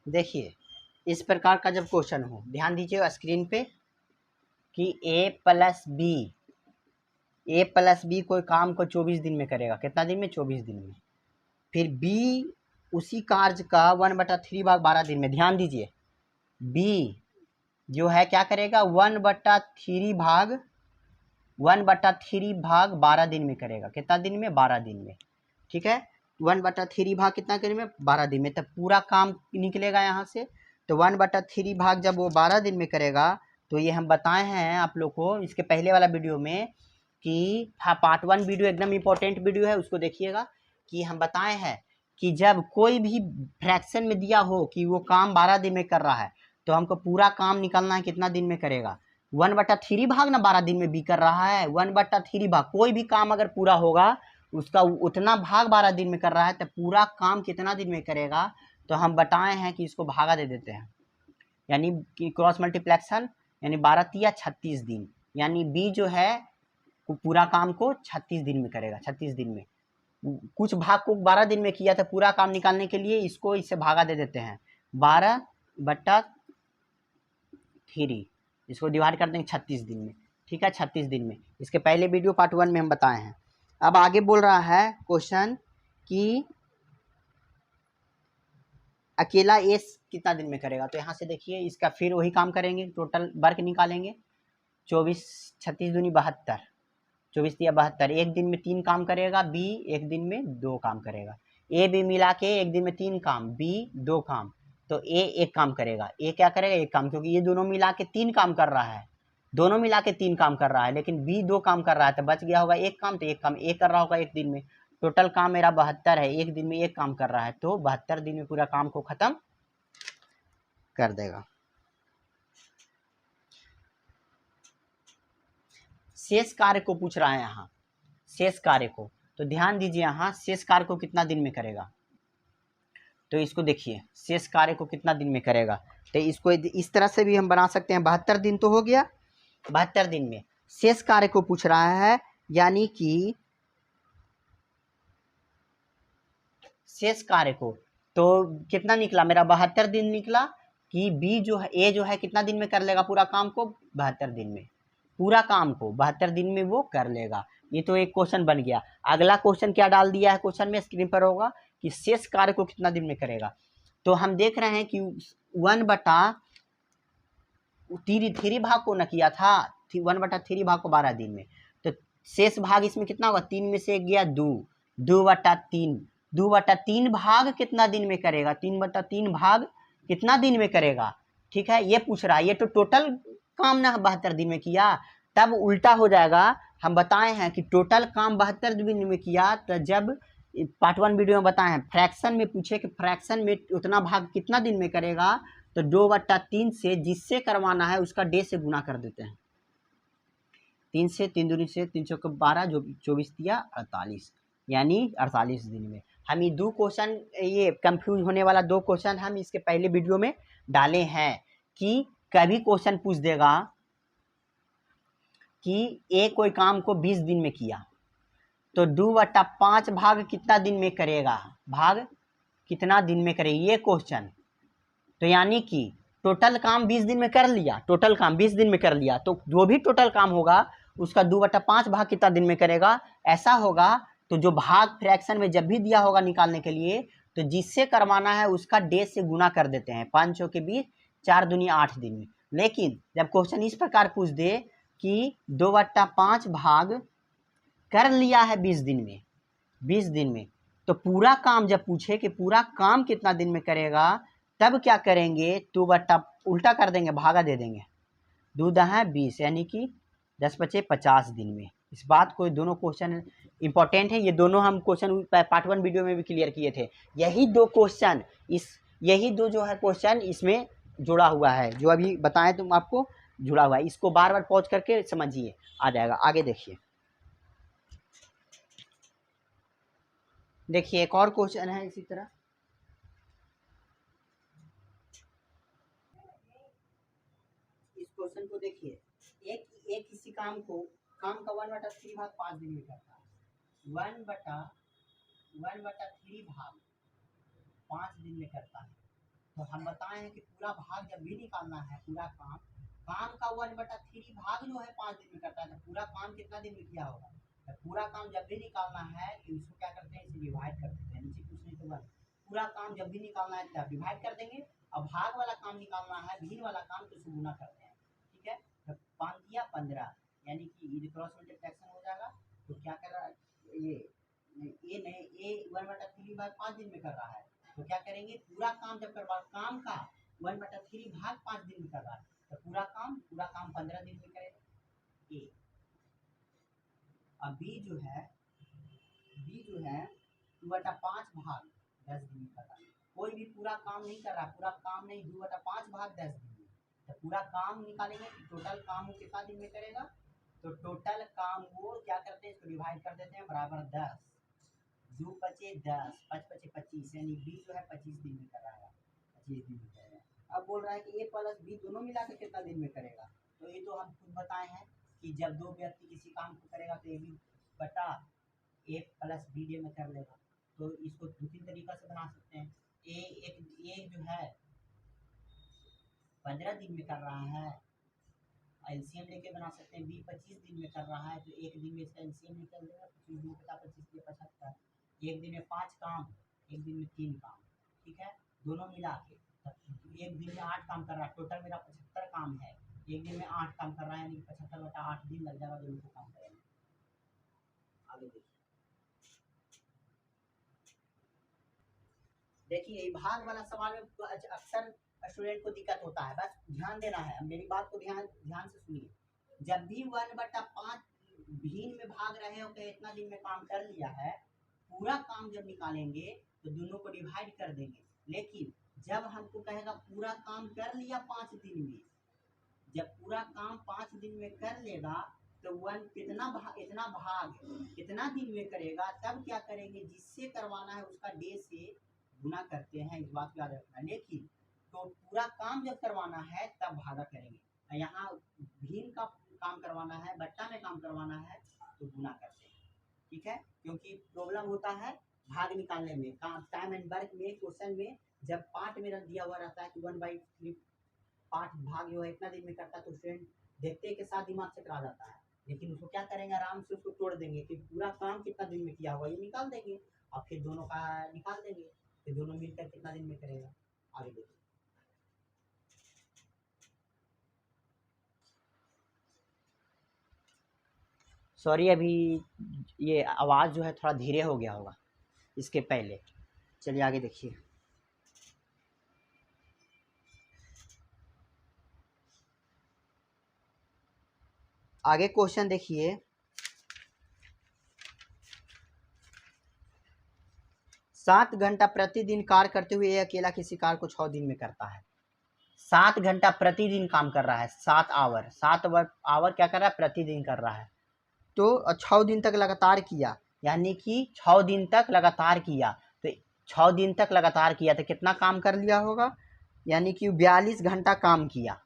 देखिए इस प्रकार का जब क्वेश्चन हो, ध्यान दीजिए स्क्रीन पे कि ए प्लस बी कोई काम को 24 दिन में करेगा। कितना दिन में 24 दिन में। फिर बी उसी कार्य का 1/3 भाग 12 दिन में। ध्यान दीजिए बी जो है क्या करेगा 1/3 भाग 12 दिन में करेगा। कितना दिन में 12 दिन में, ठीक है। 1/3 भाग कितना दिन में 12 दिन में। तब पूरा काम निकलेगा यहाँ से। तो 1/3 भाग जब वो 12 दिन में करेगा, तो ये हम बताए हैं आप लोग को इसके पहले वाला वीडियो में कि पार्ट 1 वीडियो एकदम इम्पोर्टेंट वीडियो है, उसको देखिएगा। कि हम बताए हैं कि जब कोई भी फ्रैक्शन में दिया हो कि वो काम 12 दिन में कर रहा है, तो हमको पूरा काम निकालना है कितना दिन में करेगा। 1/3 भाग ना 12 दिन में भी कर रहा है, 1/3 भाग। कोई भी काम अगर पूरा होगा उसका उतना भाग 12 दिन में कर रहा है, तो पूरा काम कितना दिन में करेगा। तो हम बताए हैं कि इसको भागा दे देते हैं, यानी कि क्रॉस मल्टीप्लेक्शन, यानी 12 × 36 दिन। यानी बी जो है पूरा काम को 36 दिन में करेगा। 36 दिन में कुछ भाग को 12 दिन में किया था, पूरा काम निकालने के लिए इसको इससे भागा दे देते हैं। 12/3 इसको डिवाइड कर देंगे 36 दिन में, ठीक है। 36 दिन में। इसके पहले वीडियो पार्ट 1 में हम बताए हैं। अब आगे बोल रहा है क्वेश्चन कि अकेला ए कितना दिन में करेगा, तो यहाँ से देखिए इसका फिर वही काम करेंगे, टोटल वर्क निकालेंगे। 24 36 दूनी 72, 24 या 72, एक दिन में 3 काम करेगा, बी एक दिन में 2 काम करेगा। ए बी मिला के एक दिन में 3 काम, बी 2 काम, तो ए 1 काम करेगा। ए क्या करेगा, 1 काम, क्योंकि ये दोनों मिला के 3 काम कर रहा है, दोनों मिला के 3 काम कर रहा है, लेकिन बी 2 काम कर रहा है, तो बच गया होगा 1 काम, तो 1 काम ए कर रहा होगा एक दिन में। टोटल काम मेरा 72 है, एक दिन में 1 काम कर रहा है, तो 72 दिन में पूरा काम को खत्म कर देगा। शेष कार्य को पूछ रहा है यहाँ, शेष कार्य को, तो ध्यान दीजिए यहाँ शेष कार्य को कितना दिन में करेगा, तो इसको देखिए शेष कार्य को कितना दिन में करेगा, तो इसको इस तरह से भी हम बना सकते हैं। 72 दिन तो हो गया, 72 दिन में शेष कार्य को पूछ रहा है, यानी कि शेष कार्य को, तो कितना निकला मेरा 72 दिन निकला, कि बी जो है, ए जो है कितना दिन में कर लेगा पूरा काम को, 72 दिन में, पूरा काम को 72 दिन में वो कर लेगा। ये तो एक क्वेश्चन बन गया। अगला क्वेश्चन क्या डाल दिया है क्वेश्चन में, स्क्रीन पर होगा, कि शेष कार्य को कितना दिन में करेगा। तो हम देख रहे हैं कि 1/3 भाग को न किया था, 1/3 भाग को 12 दिन में, तो शेष भाग इसमें कितना होगा, 3 में से 1 गया 2, 2/3, 2/3 भाग कितना दिन में करेगा, 3/3 भाग कितना दिन में करेगा, ठीक है, ये पूछ रहा है। ये तो टोटल काम ना 72 दिन में किया, तब उल्टा हो जाएगा। हम बताए हैं कि टोटल काम 72 दिन में किया, तो जब पार्ट 1 वीडियो में बताए हैं, फ्रैक्शन में पूछे कि फ्रैक्शन में उतना भाग कितना दिन में करेगा, तो 2/3 से जिससे करवाना है उसका डे से गुना कर देते हैं, 3 से 3 दूनी से 3 चौके 12, जो 24 दिया 48, यानी 48 दिन में। हम ये 2 क्वेश्चन, ये कंफ्यूज होने वाला 2 क्वेश्चन हम इसके पहले वीडियो में डाले हैं, कि कभी क्वेश्चन पूछ देगा कि ए कोई काम को 20 दिन में किया, तो 2/5 भाग कितना दिन में करेगा, भाग कितना दिन में करेगा, ये क्वेश्चन। तो यानी कि टोटल काम 20 दिन में कर लिया, टोटल काम 20 दिन में कर लिया, तो जो भी टोटल काम होगा उसका 2/5 भाग कितना दिन में करेगा, ऐसा होगा। तो जो भाग फ्रैक्शन में जब भी दिया होगा निकालने के लिए, तो जिससे करवाना है उसका डे से गुना कर देते हैं, 5 के बीच 4 दूनी 8 दिन में। लेकिन जब क्वेश्चन इस प्रकार पूछ दे कि 2/5 भाग कर लिया है 20 दिन में, 20 दिन में, तो पूरा काम जब पूछे कि पूरा काम कितना दिन में करेगा, तब क्या करेंगे, 2/, उल्टा कर देंगे, भागा दे देंगे, 2 दहां 20, यानी कि 10 बचे 50 दिन में। इस बात को, दोनों क्वेश्चन इंपॉर्टेंट है, ये दोनों हम क्वेश्चन पार्ट 1 वीडियो में भी क्लियर किए थे। यही 2 क्वेश्चन, यही 2 जो है क्वेश्चन इसमें जुड़ा हुआ है, जो अभी बताएं तुम आपको जुड़ा हुआ है। इसको बार बार पॉज करके समझिए, आ जाएगा। आगे देखिए, देखिए एक और क्वेश्चन है इसी तरह, इस क्वेश्चन को देखिए, एक किसी काम को, काम का 1/3 भाग 5 दिन में करता है, 1/3 भाग 5 दिन में करता है। तो हम बताए हैं कि पूरा भाग जब भी निकालना है, पूरा काम, काम का 1/3 भाग जो है 5 दिन में करता है, तो पूरा काम कितना दिन में किया होगा। तो पूरा काम जब भी निकालना है, इसको क्या करते हैं, इसे डिवाइड कर देते हैं, नीचे कुछ नहीं तो 1। पूरा काम जब भी निकालना है तब डिवाइड कर देंगे, और भाग वाला काम निकालना है, भिन्न वाला काम, तो उसे गुना करते हैं, ठीक है। तो 5 दिया 15, यानी कि ये क्रॉस मल्टीप्लिकेशन हो जाएगा। तो क्या कर रहा है ये नहीं, ये 1/3 भाग 5 दिन में कर रहा है, तो क्या करेंगे, पूरा काम जब करवा, काम का 1/3 भाग 5 दिन में कर रहा है, तो पूरा काम 15 दिन में करेगा ए। अब बी जो है 2/5 भाग 10 दिन में कर रहा है, कोई भी पूरा काम नहीं कर रहा, पूरा काम नहीं, 2/5 भाग 10 दिन में, तो पूरा काम निकालेंगे, टोटल काम वो कितना दिन में करेगा, तो टोटल काम वो क्या करते हैं, इसको डिवाइड कर देते हैं, बराबर 10, 2 बचे 10, 5 बचे 25, यानी बी जो है 25 दिन में कर रहा है, 25 दिन में करेगा। अब बोल रहा है कि ए प्लस बी दोनों मिला के कितना दिन में करेगा, तो ये तो हम खुद बताए हैं कि जब 2 व्यक्ति किसी काम को करेगा, तो ए बी बटा ए प्लस बी डे में कर लेगा। तो इसको 2-3 तरीका से बना सकते हैं। ए जो है 15 दिन में कर रहा है, एलसीएम लेके बना सकते हैं। बी 25 दिन में कर रहा है, तो एक दिन में इसका एलसीएम निकल देगा, 25 दिन 25 के 75, एक दिन में 5 काम, एक दिन में 3 काम, ठीक है। दोनों मिला के एक दिन में 8 काम कर रहा है, टोटल मेरा 75 काम है। एक दिन में 8 काम कर रहा है, यानी 75/8 दिन लग जाएगा दोनों को काम करेंगे। आगे देखिए भाग वाला सवाल में अक्सर स्टूडेंट को दिक्कत होता है, बस ध्यान देना है, मेरी बात को ध्यान से सुनिए। जब भी 1/5 भिन्न में भाग रहे हो कि इतना दिन में काम कर लिया है, पूरा काम जब निकालेंगे तो दोनों को डिवाइड कर देंगे। लेकिन जब हमको कहेगा पूरा काम कर लिया 5 दिन में, जब पूरा काम 5 दिन में कर लेगा तो इतना भाग कितना दिन में करेगा, तब क्या करेंगे, जिससे करवाना है उसका डे से गुना करते हैं, इस बात को याद रखना। लेकिन तो पूरा काम जब करवाना है तब भागा करेंगे। यहाँ भिन्न का काम करवाना है, बट्टा में काम करवाना है तो गुना करते हैं, ठीक है। क्योंकि प्रॉब्लम होता है भाग निकालने में, टाइम एंड वर्क में क्वेश्चन में जब पार्ट मेरा दिया हुआ रहता है कि 1/3 पार्ट भाग जो है इतना दिन में करता है, तो स्टूडेंट देखते के साथ दिमाग से करा जाता है। लेकिन उसको क्या करेंगे, आराम से उसको तोड़ देंगे कि पूरा काम कितना दिन में किया हुआ ये निकाल देंगे, और फिर दोनों का निकाल देंगे, फिर दोनों मिलकर कितना दिन में करेगा। आगे देखिए, सॉरी अभी ये आवाज़ जो है थोड़ा धीरे हो गया होगा इसके पहले। चलिए आगे देखिए, आगे क्वेश्चन देखिए। 7 घंटा प्रतिदिन कार्य करते हुए ये अकेला किसी कार्य को 6 दिन में करता है। 7 घंटा प्रतिदिन काम कर रहा है, 7 आवर क्या कर रहा है, प्रतिदिन कर रहा है। तो 6 दिन तक लगातार किया, यानी कि 6 दिन तक लगातार किया, तो 6 दिन तक लगातार किया तो कितना काम कर लिया होगा, यानी कि 42 घंटा काम किया।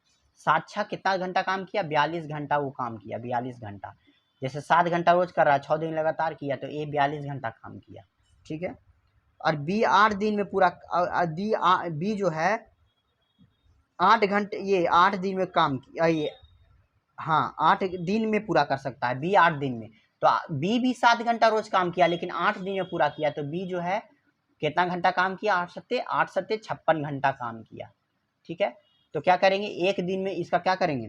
7 6 कितना घंटा काम किया, 42 घंटा वो काम किया, 42 घंटा। जैसे 7 घंटा रोज कर रहा है, 6 दिन लगातार किया तो ये 42 घंटा काम किया, ठीक है। और बी 8 दिन में पूरा, बी जो है 8 घंटे, ये 8 दिन में काम किया, ये हाँ 8 दिन में पूरा कर सकता है बी 8 दिन में। तो बी भी 7 घंटा रोज काम किया, लेकिन 8 दिन में पूरा किया, तो बी जो है कितना घंटा काम किया, 8 सत्ते 56 घंटा काम किया, ठीक है। तो क्या करेंगे, एक दिन में इसका क्या करेंगे,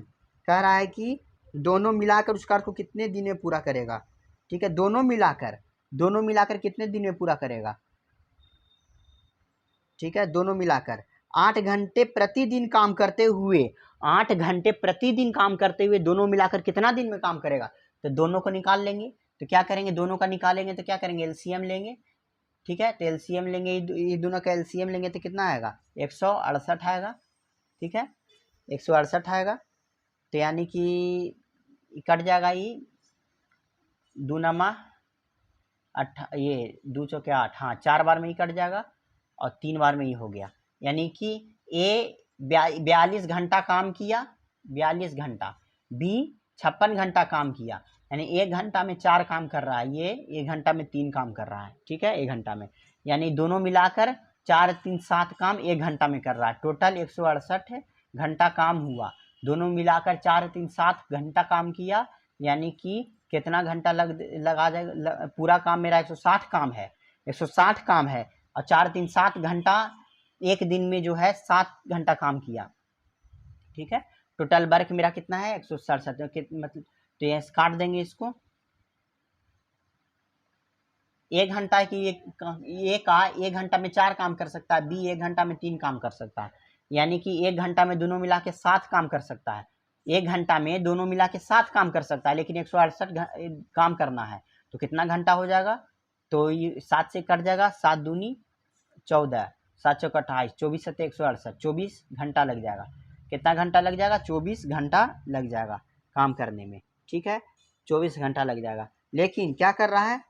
कह रहा है कि दोनों मिलाकर उस कार्य को कितने दिन में पूरा करेगा, ठीक है। दोनों मिलाकर कितने दिन में पूरा करेगा, ठीक है। दोनों मिलाकर 8 घंटे प्रतिदिन काम करते हुए, 8 घंटे प्रतिदिन काम करते हुए दोनों मिलाकर कितना दिन में काम करेगा, तो दोनों को निकाल लेंगे। तो क्या करेंगे, दोनों का निकालेंगे तो क्या करेंगे, एलसीएम लेंगे, ठीक है। तो एलसीएम लेंगे, ये दोनों का एलसीएम लेंगे तो कितना आएगा, 168 आएगा, ठीक है। 168 आएगा, तो यानी कि कट जाएगा, ये 2 नमा 8, ये 2 चौके 8, हाँ 4 बार में ही कट जाएगा और 3 बार में ही हो गया। यानी कि ए 42 घंटा काम किया, 42 घंटा, बी 56 घंटा काम किया, यानी 1 घंटा में 4 काम कर रहा है, ये 1 घंटा में 3 काम कर रहा है, ठीक है। 1 घंटा में, यानी दोनों मिलाकर 4 3 7 काम 1 घंटा में कर रहा है, टोटल 168 घंटा काम हुआ। दोनों मिलाकर 4 3 7 घंटा काम किया, यानी कि कितना घंटा लगा जाएगा, पूरा काम मेरा 160 काम है, 160 काम है, और 4 3 7 घंटा एक दिन में जो है 7 घंटा काम किया, ठीक है। टोटल वर्क मेरा कितना है, 167, मतलब तो ये काट देंगे इसको। 1 घंटा की ये का 1 घंटा में 4 काम कर सकता है, बी 1 घंटा में 3 काम कर सकता है, यानी कि 1 घंटा में दोनों मिला के 7 काम कर सकता है। 1 घंटा में दोनों मिला के 7 काम कर सकता है, लेकिन 168 काम करना है, तो कितना घंटा हो जाएगा, तो ये 7 से कट जाएगा, 7 दूनी 14, 7 चौक 28, 24 सत्ते 168, 24 घंटा लग जाएगा। कितना घंटा लग जाएगा, 24 घंटा लग जाएगा काम करने में, ठीक है। 24 घंटा लग जाएगा, लेकिन क्या कर रहा है,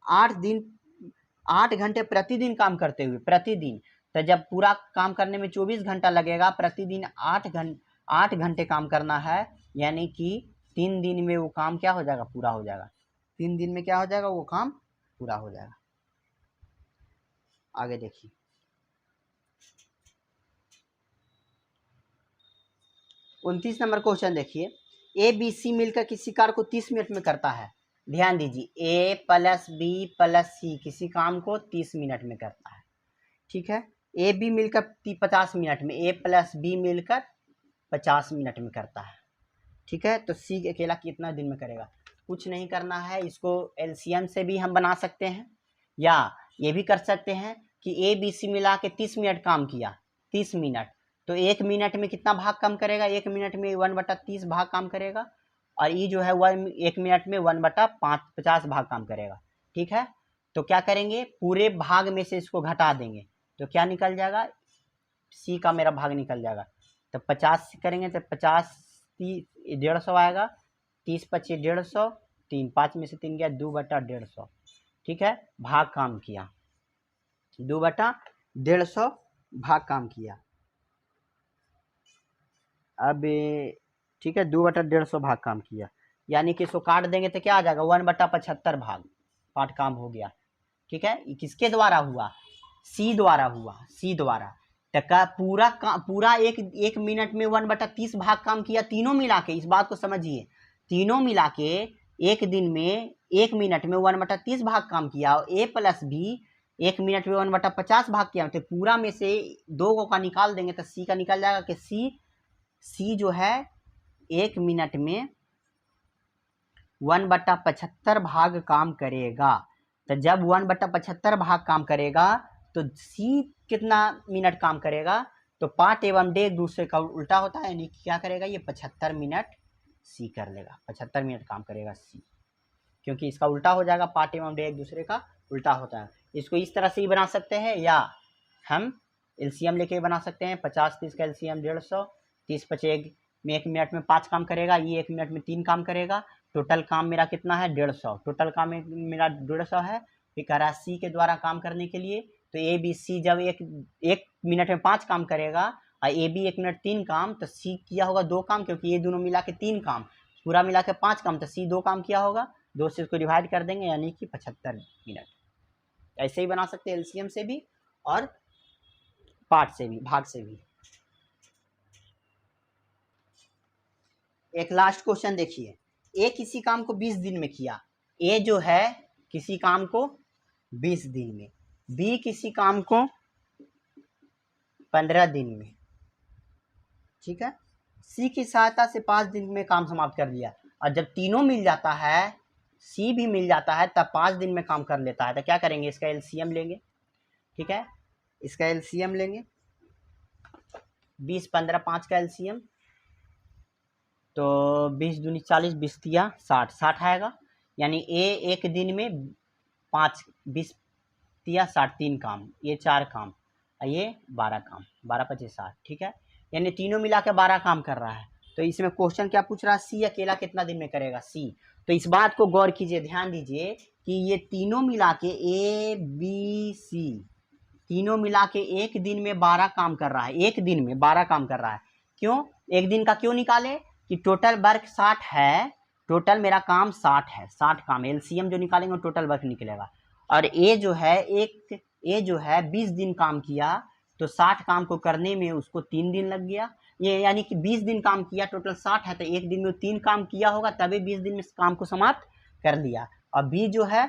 8 घंटे प्रतिदिन काम करते हुए, प्रतिदिन, तो जब पूरा काम करने में 24 घंटा लगेगा, प्रतिदिन 8 घंटे काम करना है, यानी कि 3 दिन में वो काम क्या हो जाएगा, पूरा हो जाएगा। 3 दिन में क्या हो जाएगा, वो काम पूरा हो जाएगा। आगे देखिए, 29 नंबर क्वेश्चन देखिए। ए बी सी मिलकर किसी कार्य को 30 मिनट में करता है। ध्यान दीजिए, ए प्लस बी प्लस सी किसी काम को 30 मिनट में करता है, ठीक है। ए बी मिलकर 50 मिनट में, ए प्लस बी मिलकर 50 मिनट में करता है, ठीक है। तो सी अकेला कितना दिन में करेगा? कुछ नहीं करना है, इसको एलसीएम से भी हम बना सकते हैं, या ये भी कर सकते हैं कि ए बी सी मिला के 30 मिनट काम किया, 30 मिनट, तो 1 मिनट में कितना भाग काम करेगा? 1 मिनट में 1/30 भाग काम करेगा, और ये जो है 1 मिनट में 1/50 भाग काम करेगा, ठीक है। तो क्या करेंगे, पूरे भाग में से इसको घटा देंगे, तो क्या निकल जाएगा? सी का मेरा भाग निकल जाएगा। तो 50 करेंगे तो 50 150 आएगा, 30 25 150, 3 5 में से 3 गया, 2/150, ठीक है। भाग काम किया, 2/150 भाग काम किया। अब ठीक है, 2/150 भाग काम किया, यानी कि इसको काट देंगे तो क्या आ जाएगा? 1/75 भाग पाठ काम हो गया, ठीक है। ये किसके द्वारा हुआ? सी द्वारा हुआ, सी द्वारा। टका पूरा एक मिनट में 1/30 भाग काम किया, तीनों मिला के, इस बात को समझिए, तीनों मिला के एक दिन में 1 मिनट में 1/30 भाग काम किया, और ए प्लस बी 1 मिनट में 1/50 भाग किया, तो पूरा में से 2 का निकाल देंगे तो सी का निकल जाएगा कि सी जो है 1 मिनट में 1/75 भाग काम करेगा। तो जब 1/75 भाग काम करेगा तो सी कितना मिनट काम करेगा? तो पार्ट एवं डे एक दूसरे का उल्टा होता है, यानी क्या करेगा ये? 75 मिनट सी कर लेगा, 75 मिनट काम करेगा सी, क्योंकि इसका उल्टा हो जाएगा, पार्ट एवं डे एक दूसरे का उल्टा होता है। इसको इस तरह से ही बना सकते हैं, या हम एलसीएम लेके बना सकते हैं। 50 30 का एलसीएम 150, 30 25 में 1 मिनट में 5 काम करेगा, ये 1 मिनट में 3 काम करेगा, टोटल काम मेरा कितना है? 150, टोटल काम मेरा 150 है। फिर कह रहा है सी के द्वारा काम करने के लिए, तो ए बी सी जब एक मिनट में 5 काम करेगा और ए बी 1 मिनट 3 काम, तो सी किया होगा 2 काम, क्योंकि ये दोनों मिला के 3 काम, पूरा मिला के 5 काम, तो सी 2 काम किया होगा, 2 से इसको डिवाइड कर देंगे, यानी कि 75 मिनट। ऐसे ही बना सकते हैं एलसीएम से भी और पार्ट से भी, भाग से भी। एक लास्ट क्वेश्चन देखिए, ए किसी काम को 20 दिन में किया, ए जो है किसी काम को 20 दिन में, बी किसी काम को 15 दिन में, ठीक है। सी की सहायता से 5 दिन में काम समाप्त कर दिया, और जब तीनों मिल जाता है, सी भी मिल जाता है, तब 5 दिन में काम कर लेता है। तो क्या करेंगे? इसका एलसीएम लेंगे, ठीक है, इसका एलसीएम लेंगे, 20 15 5 का एलसीएम, तो 20 दूनी 40, 20 तिया 60, 60 आएगा, यानी ए एक दिन में 5 20 तिया 60, 3 काम, ये 4 काम, ये 12 काम, 12 25 60, ठीक है। यानी तीनों मिला के 12 काम कर रहा है। तो इसमें क्वेश्चन क्या पूछ रहा है? सी अकेला कितना दिन में करेगा? सी। तो इस बात को गौर कीजिए, ध्यान दीजिए कि ये तीनों मिला के ए बी सी तीनों मिला के एक दिन में 12 काम कर रहा है, एक दिन में 12 काम कर रहा है। क्यों? एक दिन का क्यों निकाले? कि टोटल वर्क 60 है, टोटल मेरा काम 60 है, 60 काम, एलसीएम जो निकालेंगे टोटल वर्क निकलेगा। और ए जो है 20 दिन काम किया, तो 60 काम को करने में उसको 3 दिन लग गया, ये यानी कि 20 दिन काम किया, टोटल 60 है, तो एक दिन में 3 काम किया होगा, तभी 20 दिन में काम को समाप्त कर दिया। और बी जो है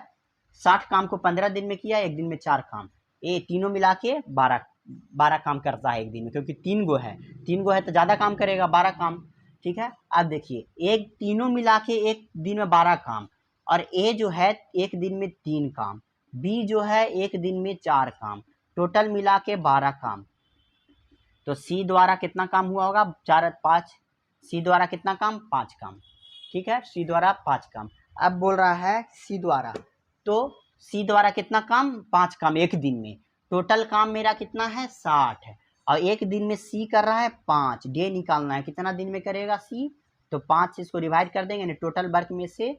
60 काम को 15 दिन में किया, एक दिन में 4 काम, ये तीनों मिला के 12 काम करता है एक दिन में, क्योंकि 3 गो है तो ज़्यादा काम करेगा, 12 काम, ठीक है। अब देखिए, एक तीनों मिला के एक दिन में 12 काम, और ए जो है एक दिन में 3 काम, बी जो है एक दिन में 4 काम, टोटल मिला के 12 काम। तो सी द्वारा कितना काम हुआ होगा? 4 5, सी द्वारा कितना काम? 5 काम, ठीक है, सी द्वारा 5 काम। अब बोल रहा है सी द्वारा, तो सी द्वारा कितना काम? 5 काम एक दिन में, टोटल काम मेरा कितना है? 60 है, और एक दिन में सी कर रहा है 5, डे निकालना है, कितना दिन में करेगा सी? तो 5 से इसको डिवाइड कर देंगे, टोटल वर्क में से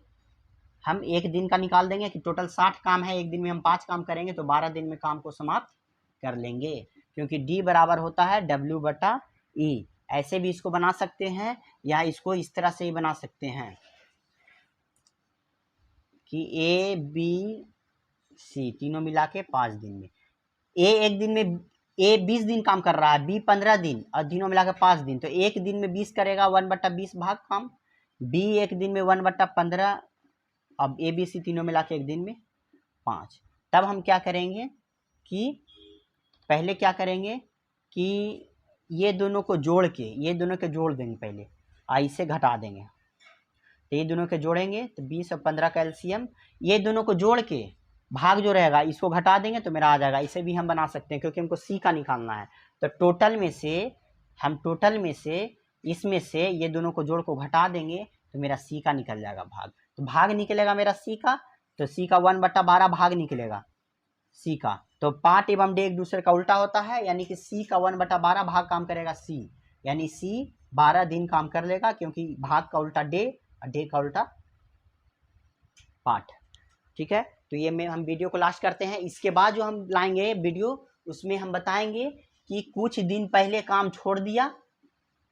हम एक दिन का निकाल देंगे कि टोटल 60 काम है, एक दिन में हम 5 काम करेंगे, तो 12 दिन में काम को समाप्त कर लेंगे, क्योंकि डी बराबर होता है W/E। ऐसे भी इसको बना सकते हैं, या इसको इस तरह से ही बना सकते हैं कि ए बी सी तीनों मिला के 5 दिन में, ए एक दिन में, ए 20 दिन काम कर रहा है, बी 15 दिन, और तीनों मिला के 5 दिन, तो एक दिन में 20 करेगा, 1/20 भाग काम, बी एक दिन में 1/15, अब ए बी सी तीनों मिला के एक दिन में 5। तब हम क्या करेंगे कि पहले क्या करेंगे कि ये दोनों को जोड़ देंगे पहले, इसे घटा देंगे। तो ये दोनों के जोड़ेंगे तो 20 और 15 का एलसीएम, ये दोनों को जोड़ के भाग जो रहेगा इसको घटा देंगे तो मेरा आ जाएगा। इसे भी हम बना सकते हैं क्योंकि हमको सी का निकालना है। तो टोटल में से इसमें से ये दोनों को जोड़ को घटा देंगे तो मेरा सी का निकल जाएगा भाग। तो भाग निकलेगा मेरा सी का, तो सी का 1/12 भाग निकलेगा सी का। तो पार्ट एवं डे एक दूसरे का उल्टा होता है, यानी कि सी का 1/12 भाग काम करेगा सी, यानी सी 12 दिन काम कर लेगा, क्योंकि भाग का उल्टा डे और डे का उल्टा पार्ट। ठीक है, तो ये में हम वीडियो को लास्ट करते हैं। इसके बाद जो हम लाएंगे वीडियो, उसमें हम बताएंगे कि कुछ दिन पहले काम छोड़ दिया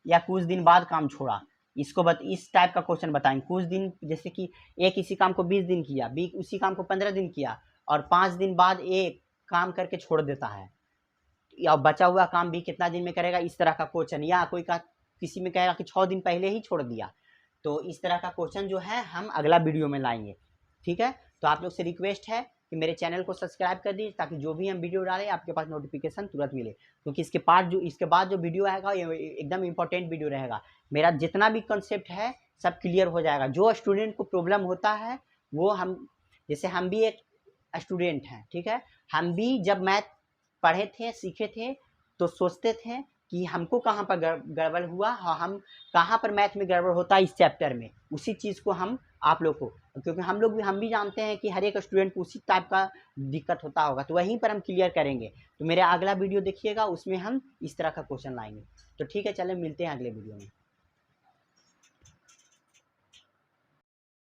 या कुछ दिन बाद काम छोड़ा। इस टाइप का क्वेश्चन बताएंगे। कुछ दिन, जैसे कि एक इसी काम को 20 दिन किया, बी उसी काम को 15 दिन किया, और 5 दिन बाद एक काम करके छोड़ देता है, या बचा हुआ काम भी कितना दिन में करेगा, इस तरह का क्वेश्चन। या कोई का किसी में कहेगा कि 6 दिन पहले ही छोड़ दिया। तो इस तरह का क्वेश्चन जो है हम अगला वीडियो में लाएंगे। ठीक है, तो आप लोग से रिक्वेस्ट है कि मेरे चैनल को सब्सक्राइब कर दीजिए, ताकि जो भी हम वीडियो डालें आपके पास नोटिफिकेशन तुरंत मिले। क्योंकि इसके बाद जो वीडियो आएगा ये एकदम इंपॉर्टेंट वीडियो रहेगा। मेरा जितना भी कंसेप्ट है सब क्लियर हो जाएगा। जो स्टूडेंट को प्रॉब्लम होता है वो जैसे हम भी एक स्टूडेंट हैं, ठीक है, हम भी जब मैथ पढ़े थे, सीखे थे, तो सोचते थे कि हमको कहाँ पर गड़बड़ हुआ और हम कहाँ पर मैथ में गड़बड़ होता है इस चैप्टर में। उसी चीज़ को हम आप लोग को, क्योंकि हम भी जानते हैं कि हर एक स्टूडेंट को उसी टाइप का दिक्कत होता होगा, तो वहीं पर हम क्लियर करेंगे। तो मेरा अगला वीडियो देखिएगा, उसमें हम इस तरह का क्वेश्चन लाएंगे। तो ठीक है, चले मिलते हैं अगले वीडियो में।